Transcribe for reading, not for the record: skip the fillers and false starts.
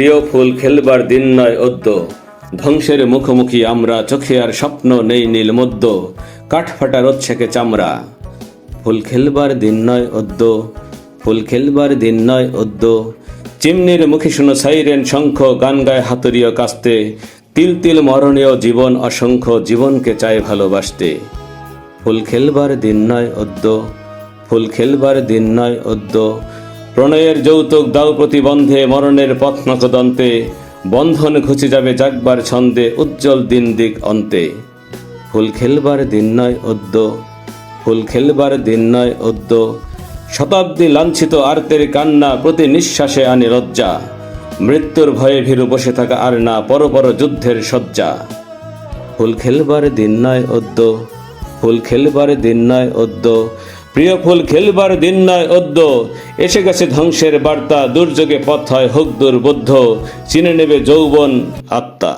প্রিয় ফুল খেলবার দিন নয় অদ্য, ধ্বংসের মুখোমুখি আমরা, চোখে আর স্বপ্ন নেই নীল মধ্য, কাঠ ফাটা রোদ ছেকে চামড়া। ফুল খেলবার দিন নয় অদ্য, ফুল খেলবার দিন নয় অদ্য, চিমনির মুখে শুনো সাইরেন শঙ্খ, গান গায় হাতুড়িও কাস্তে, তিল তিল মরণীয় জীবন অসংখ্য, জীবনকে চায় ভালোবাসতে। ফুল খেলবার দিন নয় অদ্য, ফুল খেলবার দিন নয় অদ্য, প্রণয়ের যৌতুক দাও প্রতিবন্ধে, মরণের পথ নখদন্তে, বন্ধন ঘুচে যাবে জাগবার ছন্দে, উজ্জ্বল দিন দিক অন্তে। ফুল খেলবার দিন নয় অদ্য, ফুল খেলবার দিন নয় অদ্য, শতাব্দী লাঞ্ছিত আর্তের কান্না, প্রতি নিঃশ্বাসে আনে লজ্জা, মৃত্যুর ভয়ে ভীরু বসে থাকা আর না, পর পর যুদ্ধের শয্যা। ফুল খেলবার দিন নয় অদ্য, ফুল খেলবার দিন নয় অদ্য, প্রিয় ফুল খেলবার দিন নয় অদ্য, এসে গেছে ধ্বংসের বার্তা, দুর্যোগে পথ হয় হোক দুর্বোধ্য, চিনে নেবে যৌবন আত্মা।